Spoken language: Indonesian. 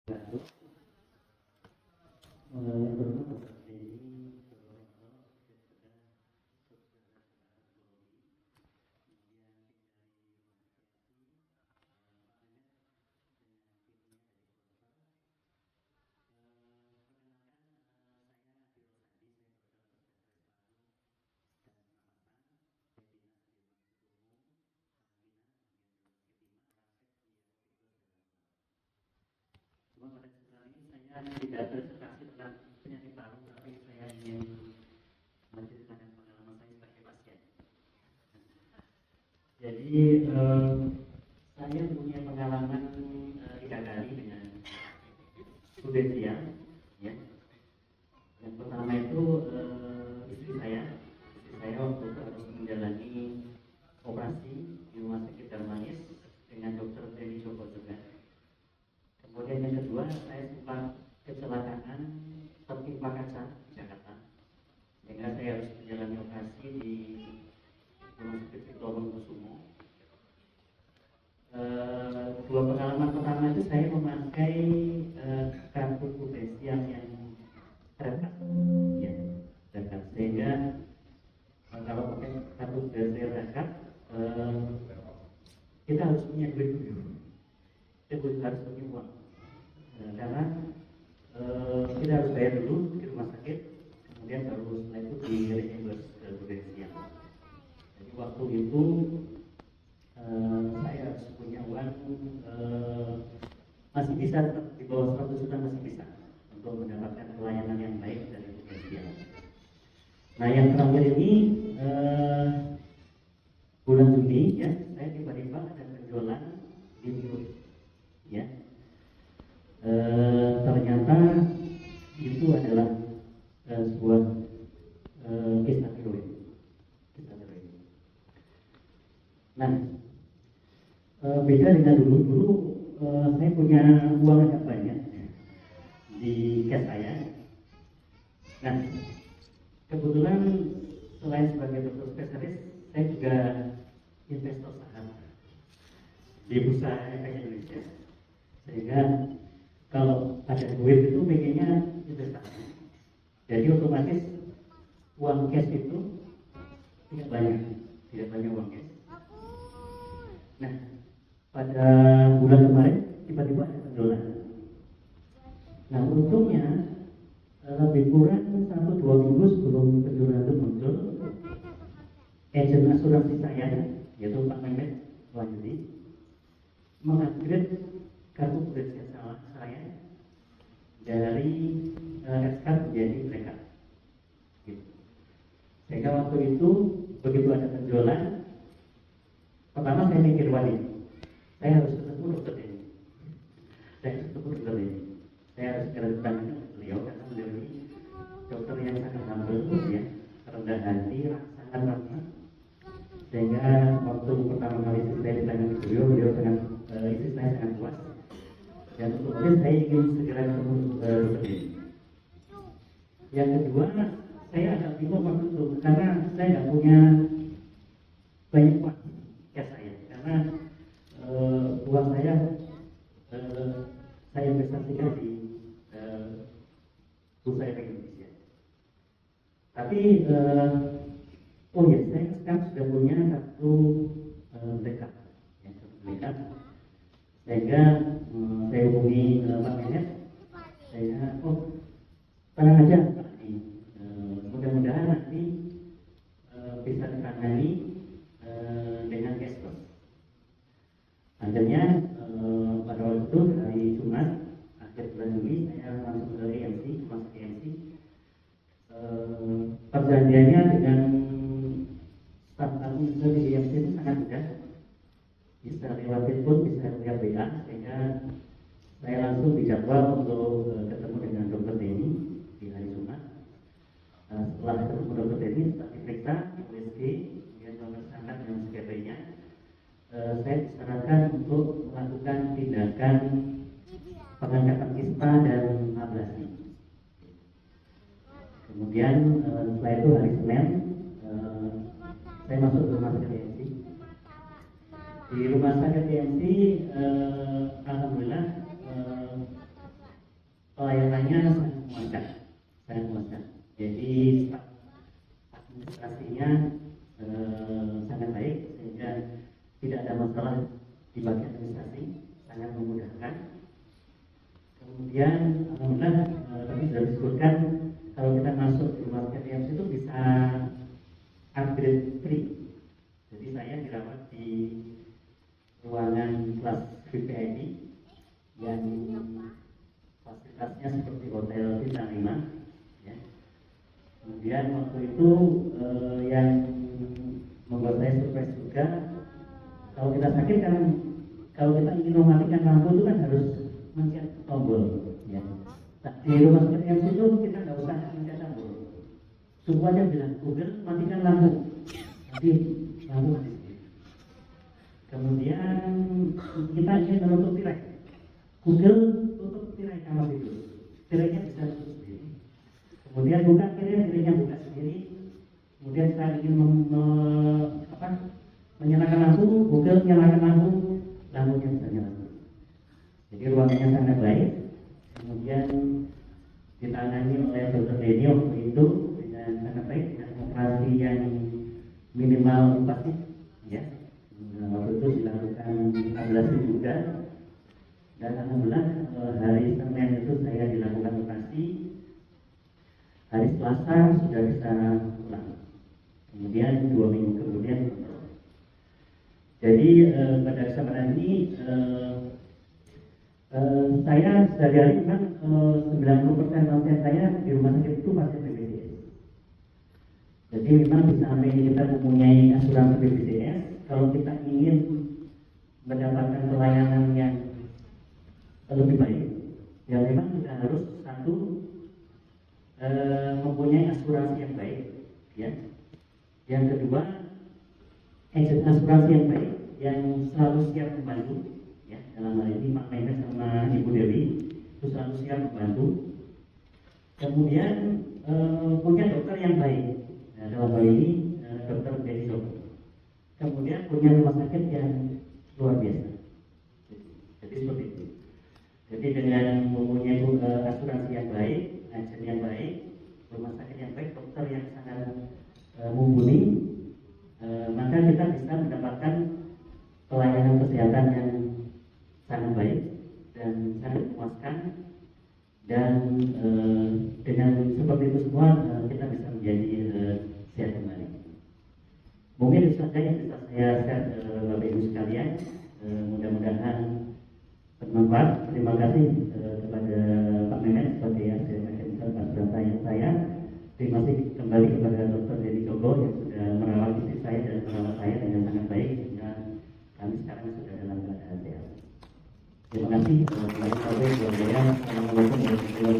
Lalu, cuma pada kesempatan ini saya tidak terserasi tentang penyakit paru, tapi saya ingin menceritakan pengalaman saya sebagai pasien. Jadi saya punya pengalaman 3 kali dengan Rudensia, ya. Yang pertama itu istri saya waktu itu harus menjalani operasi di rumah sakit Darmanis dengan dokter Teddy Joko juga. Kemudian yang kedua, saya sempat kecelakaan tertimpa kaca di Jakarta, sehingga saya harus menjalani operasi di rumah sakit Cipto Mangunkusumo. Dua pengalaman pertama itu saya memakai kartu Rudensia yang terdekat, ya, terdekat, sehingga kalau pakai kartu Rudensia terdekat, kita harus punya duit dulu, kita harus punya uang. Karena kita harus bayar dulu di rumah sakit, kemudian baru setelah itu di reimburse ke Rudensia. Jadi waktu itu saya harus punya uang masih bisa, di bawah 100 juta masih bisa untuk mendapatkan pelayanan yang baik dari Rudensia. Nah, yang terakhir ini bulan Juni, ya, saya tiba-tiba ada benjolan di mulut, ya. Ternyata itu adalah sebuah kista tiroid. Nah, beda dengan dulu saya punya uang agak banyak di cash saya. Nah, kebetulan selain sebagai dokter spesialis, saya juga investor saham di Bursa Efek Indonesia, sehingga kalau ada duit itu pengennya investasi. Jadi otomatis uang cash itu tidak banyak uang cash. Nah, pada bulan kemarin tiba-tiba ada benjolan. Nah, untungnya lebih kurang 1-2 minggu sebelum benjolan itu muncul, agen asuransi saya, yaitu Pak Mehmet Wahyudi, mengupgrade kartu Rudensia saya dari S-card menjadi Black Card. Gitu. Sehingga waktu itu begitu ada benjolan, pertama saya mikir, waduh, saya harus ketemu dokter ini. Saya harus bertanya dengan beliau, karena beliau ini dokter yang sangat humble, ya, rendah hati, sangat ramah. Sehingga waktu pertama kali saya ditanya ke beliau sangat, istri saya sangat puas. Dan kemudian saya ingin segera ketemu dokter ini. Yang kedua, saya agak bingung waktu itu, karena saya tidak punya banyak uang cash saya, karena uang saya investasikan di Bursa Efek Indonesia. Tapi oh ya, saya sekarang sudah punya kartu Black Card, ya, Black Card. Sehingga saya hubungi Pak Mehmet, saya tenang aja Pak, mudah-mudahan nanti bisa ditangani dengan cashless. Akhirnya pada waktu itu hari Jumat akhir bulan Juli saya langsung ke EMC, masuk EMC. Perjanjiannya dengan staf administrasi di EMC itu sangat mudah, bisa lewat telepon, bisa lewat WA, sehingga saya langsung dijadwal untuk ketemu dengan dokter Denny di hari Jumat. Setelah ketemu dokter Denny, setelah diperiksa USG, kemudian nomor standar dan sebagainya, saya disarankan untuk melakukan tindakan pengangkatan kista dan ablasi. Kemudian setelah itu hari Senin, saya masuk ke rumah sakit EMC. Di rumah sakit EMC, alhamdulillah Kemudian alhamdulillah tadi sudah disebutkan kalau kita masuk di rumah sakit TMC itu bisa upgrade free. Jadi saya dirawat di ruangan kelas VIP yang fasilitasnya seperti hotel bintang 5 ya. Kemudian waktu itu yang membuat saya surprise juga, kalau kita sakit kan, kalau kita ingin mematikan lampu itu kan harus mencet tombol ya. Nah, di rumah sakit yang itu kita nggak usah mencet tombol, semua aja bilang Google matikan lampu, nanti lampu mati sendiri. Kemudian kita ingin menutup tirai, Google tutup tirai kamar tidur, tirainya bisa tutup sendiri. Kemudian buka tirainya buka sendiri. Kemudian saya ingin menyalakan lampu, Google menyalakan lampu, lampunya bisa nyala. Jadi ruangannya sangat baik. Kemudian ditangani oleh Dr. Denny waktu itu dengan sangat baik, dengan operasi yang minimal invasif ya. Waktu itu dilakukan ablasi juga. Dan alhamdulillah hari Senin itu saya dilakukan operasi. Hari Selasa sudah bisa pulang. Kemudian 2 minggu kemudian. Jadi pada kesempatan ini saya sehari-hari memang 90% pasien saya di rumah sakit itu pasien BPJS. Jadi memang di samping kita mempunyai asuransi BPJS, kalau kita ingin mendapatkan pelayanan yang lebih baik, ya memang kita harus satu mempunyai asuransi yang baik, ya. Yang kedua, asuransi yang baik yang selalu siap membantu, ya. Dalam hal ini Pak Menkes sama Ibu Dewi itu selalu siap membantu. Kemudian punya dokter yang baik, nah, dalam hal ini Dokter Denny. Kemudian punya rumah sakit yang luar biasa. Jadi seperti itu. Jadi dengan mempunyai asuransi yang baik, agen yang baik, rumah sakit yang baik, dokter yang sangat mumpuni, maka kita bisa mendapatkan pelayanan kesehatan yang sangat baik dan sangat memuaskan. Dan dengan seperti itu semua kita bisa menjadi sehat kembali. Mungkin itu saja yang bisa saya share Bapak Ibu sekalian. Mudah-mudahan bermanfaat. Terima kasih kepada Pak Menkes sebagai hasil asuransi yang saya. Terima kasih kembali kepada Dr. Denny Jogo yang sudah merawat istri saya dan merawat saya dengan sangat baik sehingga kami sekarang sudah dalam keadaan sehat. Terima kasih. Assalamualaikum warahmatullahi wabarakatuh.